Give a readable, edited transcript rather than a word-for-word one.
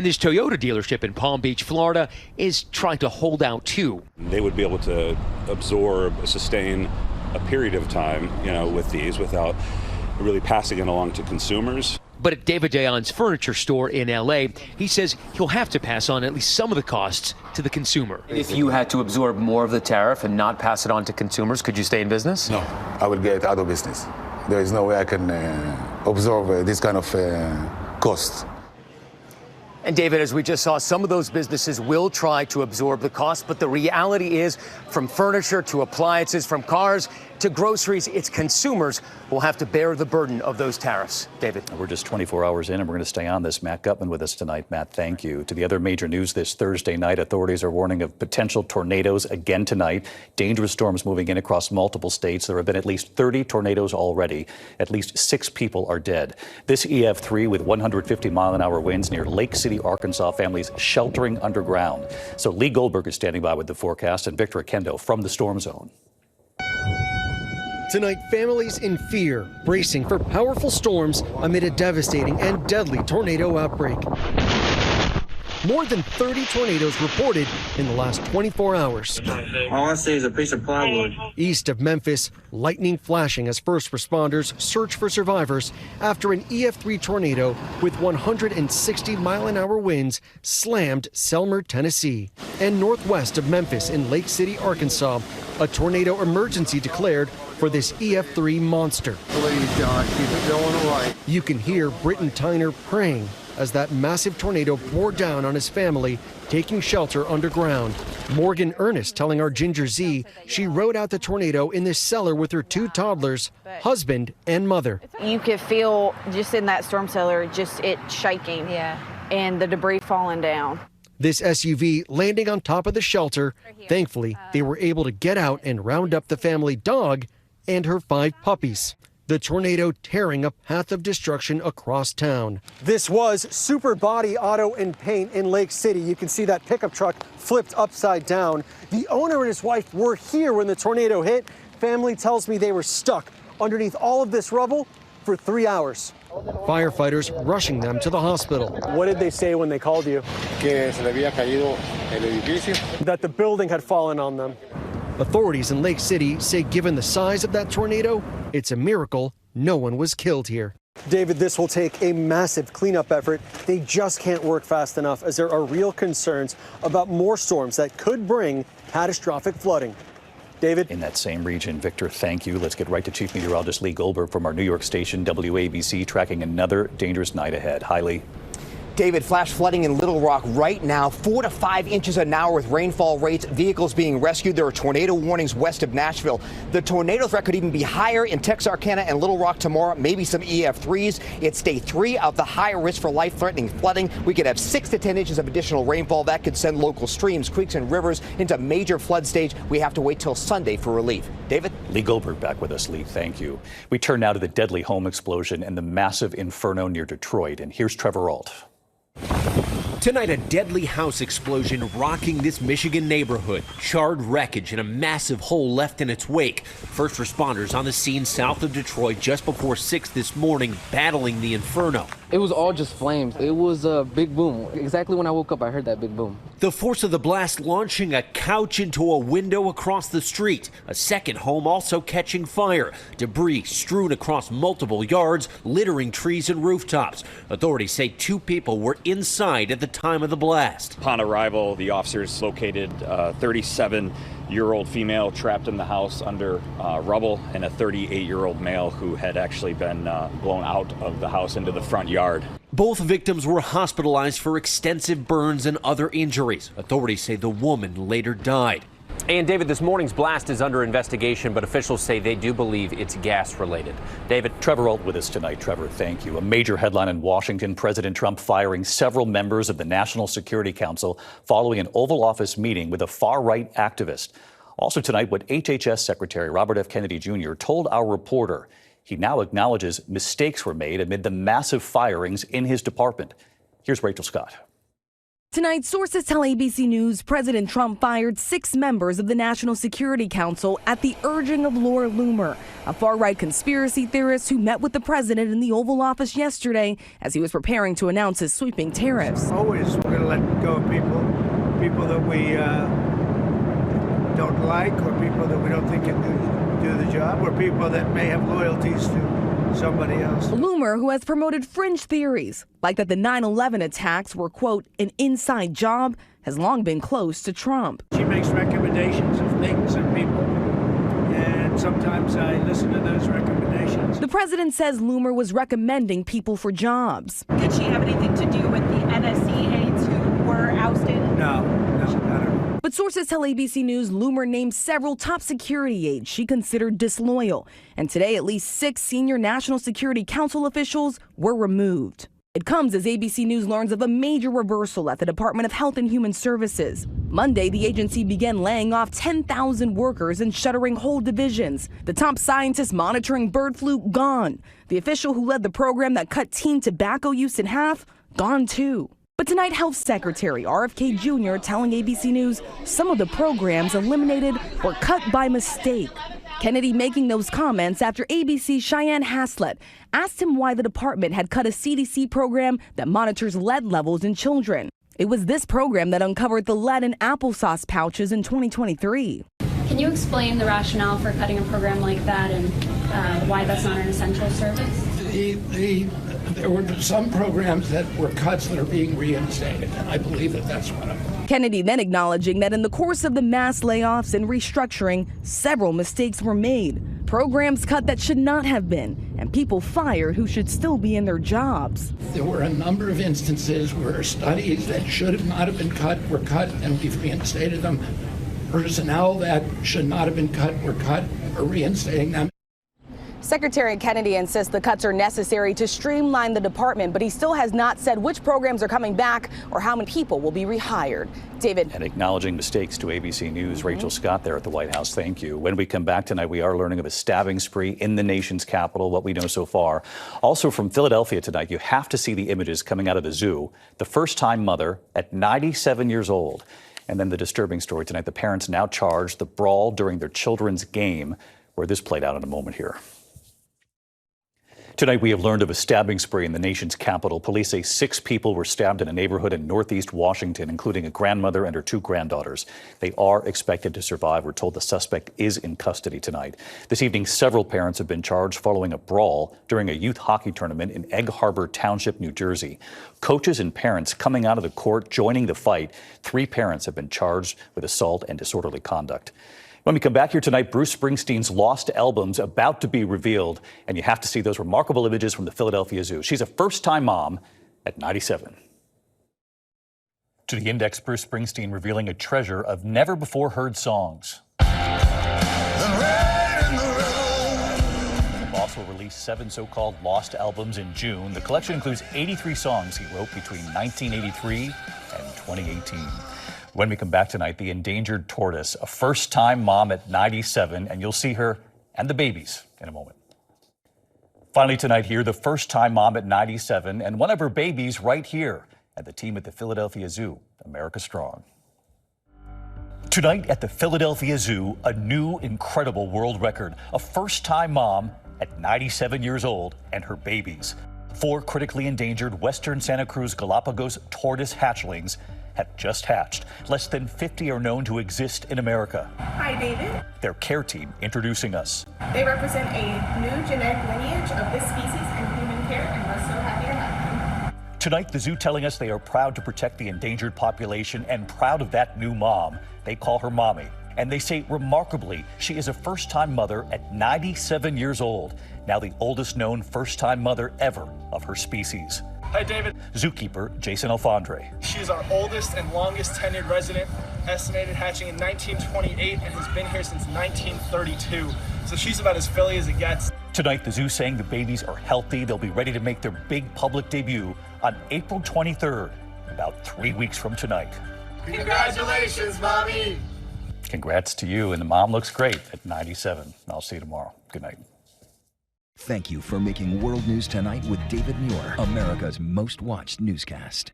And this Toyota dealership in Palm Beach, Florida, is trying to hold out too. They would be able to absorb, sustain a period of time, with these without really passing it along to consumers. But at David Dion's furniture store in L.A., he says he'll have to pass on at least some of the costs to the consumer. If you had to absorb more of the tariff and not pass it on to consumers, could you stay in business? No, I would get out of business. There is no way I can absorb this kind of cost. And David, as we just saw, some of those businesses will try to absorb the cost, but the reality is, from furniture to appliances, from cars to groceries, it's consumers who will have to bear the burden of those tariffs. David. We're just 24 hours in, and we're going to stay on this. Matt Gutman with us tonight. Matt, thank you. To the other major news this Thursday night, authorities are warning of potential tornadoes again tonight. Dangerous storms moving in across multiple states. There have been at least 30 tornadoes already. At least 6 people are dead. This EF3 with 150-mile-an-hour winds near Lake City, Arkansas, families sheltering underground. So Lee Goldberg is standing by with the forecast, and Victor Akendo from the storm zone. Tonight, families in fear, bracing for powerful storms amid a devastating and deadly tornado outbreak. More than 30 tornadoes reported in the last 24 hours. All I see is a piece of plywood. East of Memphis, lightning flashing as first responders search for survivors after an EF3 tornado with 160-mile-an-hour winds slammed Selmer, Tennessee. And northwest of Memphis in Lake City, Arkansas, a tornado emergency declared for this EF3 monster. Please, God, keep it going right. You can hear Britton Tyner praying as that massive tornado bore down on his family, taking shelter underground. Morgan Ernest telling our Ginger Z she rode out the tornado in this cellar with her 2 toddlers, husband and mother. You could feel just in that storm cellar, just it shaking, and the debris falling down. This SUV landing on top of the shelter. Thankfully, they were able to get out and round up the family dog and her 5 puppies. The tornado tearing a path of destruction across town. This was Super Body Auto and Paint in Lake City. You can see that pickup truck flipped upside down. The owner and his wife were here when the tornado hit. Family tells me they were stuck underneath all of this rubble for 3 hours. Firefighters rushing them to the hospital. What did they say when they called you? Que se le había caído el edificio. That the building had fallen on them. Authorities in Lake City say given the size of that tornado, it's a miracle no one was killed here. David, this will take a massive cleanup effort. They just can't work fast enough as there are real concerns about more storms that could bring catastrophic flooding. David? In that same region, Victor, thank you. Let's get right to Chief Meteorologist Lee Goldberg from our New York station, WABC, tracking another dangerous night ahead. Hi, Lee. David, flash flooding in Little Rock right now, 4 to 5 inches an hour with rainfall rates, vehicles being rescued. There are tornado warnings west of Nashville. The tornado threat could even be higher in Texarkana and Little Rock tomorrow, maybe some EF3s. It's day 3 of the high risk for life-threatening flooding. We could have 6 to 10 inches of additional rainfall. That could send local streams, creeks, and rivers into major flood stage. We have to wait till Sunday for relief. David? Lee Goldberg back with us. Lee, thank you. We turn now to the deadly home explosion and the massive inferno near Detroit. And here's Trevor Ault. Tonight, a deadly house explosion rocking this Michigan neighborhood. Charred wreckage and a massive hole left in its wake. First responders on the scene south of Detroit just before 6 this morning, battling the inferno. It was all just flames. It was a big boom. Exactly when I woke up, I heard that big boom. The force of the blast launching a couch into a window across the street. A second home also catching fire. Debris strewn across multiple yards, littering trees and rooftops. Authorities say 2 people were inside at the time of the blast. Upon arrival, the officers located a 37-year-old female trapped in the house under rubble and a 38-year-old male who had actually been blown out of the house into the front yard. Both victims were hospitalized for extensive burns and other injuries. Authorities say the woman later died. And David, this morning's blast is under investigation, but officials say they do believe it's gas-related. David? Trevor Ault with us tonight. Trevor, thank you. A major headline in Washington, President Trump firing several members of the National Security Council following an Oval Office meeting with a far-right activist. Also tonight, what HHS Secretary Robert F. Kennedy Jr. told our reporter. He now acknowledges mistakes were made amid the massive firings in his department. Here's Rachel Scott. Tonight, sources tell ABC News President Trump fired 6 members of the National Security Council at the urging of Laura Loomer, a far-right conspiracy theorist who met with the president in the Oval Office yesterday as he was preparing to announce his sweeping tariffs. Always we're going to let go of people that we don't like, or people that we don't think can do the job, or people that may have loyalties to somebody else. Loomer, who has promoted fringe theories, like that the 9/11 attacks were, quote, an inside job, has long been close to Trump. She makes recommendations of things and people, and sometimes I listen to those recommendations. The president says Loomer was recommending people for jobs. Did she have anything to do with the NSC aides who were ousted? No, not at all. But sources tell ABC News Loomer named several top security aides she considered disloyal. And today, at least 6 senior National Security Council officials were removed. It comes as ABC News learns of a major reversal at the Department of Health and Human Services. Monday, the agency began laying off 10,000 workers and shuttering whole divisions. The top scientist monitoring bird flu, gone. The official who led the program that cut teen tobacco use in half, gone too. But tonight, Health Secretary RFK Jr. telling ABC News some of the programs eliminated were cut by mistake. Kennedy making those comments after ABC's Cheyenne Haslett asked him why the department had cut a CDC program that monitors lead levels in children. It was this program that uncovered the lead in applesauce pouches in 2023. Can you explain the rationale for cutting a program like that and why that's not an essential service? There were some programs that were cuts that are being reinstated, and I believe that that's one of them. Kennedy then acknowledging that in the course of the mass layoffs and restructuring, several mistakes were made. Programs cut that should not have been, and people fired who should still be in their jobs. There were a number of instances where studies that should have not have been cut were cut, and we've reinstated them. Personnel that should not have been cut were cut, or reinstating them. Secretary Kennedy insists the cuts are necessary to streamline the department, but he still has not said which programs are coming back or how many people will be rehired. David. And acknowledging mistakes to ABC News, Rachel Scott there at the White House. Thank you. When we come back tonight, we are learning of a stabbing spree in the nation's capital, what we know so far. Also from Philadelphia tonight, you have to see the images coming out of the zoo. The first-time mother at 97 years old. And then the disturbing story tonight, the parents now charged the brawl during their children's game, where this played out in a moment here. Tonight, we have learned of a stabbing spree in the nation's capital. Police say 6 people were stabbed in a neighborhood in northeast Washington, including a grandmother and her 2 granddaughters. They are expected to survive. We're told the suspect is in custody tonight. This evening, several parents have been charged following a brawl during a youth hockey tournament in Egg Harbor Township, New Jersey. Coaches and parents coming out of the court, joining the fight. 3 parents have been charged with assault and disorderly conduct. When we come back here tonight, Bruce Springsteen's lost album's about to be revealed, and you have to see those remarkable images from the Philadelphia Zoo. She's a first-time mom at 97. To the Index, Bruce Springsteen revealing a treasure of never-before-heard songs. Boss will release 7 so-called lost albums in June. The collection includes 83 songs he wrote between 1983 and 2018. When we come back tonight, the endangered tortoise, a first-time mom at 97, and you'll see her and the babies in a moment. Finally tonight here, the first-time mom at 97 and one of her babies right here at the team at the Philadelphia Zoo, America Strong. Tonight at the Philadelphia Zoo, a new incredible world record, a first-time mom at 97 years old and her babies. 4 critically endangered Western Santa Cruz Galapagos tortoise hatchlings have just hatched. Less than 50 are known to exist in America. Hi, David. Their care team introducing us. They represent a new genetic lineage of this species in human care, and we're so happy to have them. Tonight, the zoo telling us they are proud to protect the endangered population and proud of that new mom. They call her Mommy. And they say, remarkably, she is a first-time mother at 97 years old, now the oldest known first-time mother ever of her species. Hi, David. Zookeeper Jason Alfondre. She is our oldest and longest tenured resident, estimated hatching in 1928 and has been here since 1932. So she's about as Philly as it gets. Tonight, the zoo saying the babies are healthy. They'll be ready to make their big public debut on April 23rd, about 3 weeks from tonight. Congratulations, Mommy! Congrats to you, and the mom looks great at 97. I'll see you tomorrow. Good night. Thank you for making World News Tonight with David Muir, America's most watched newscast.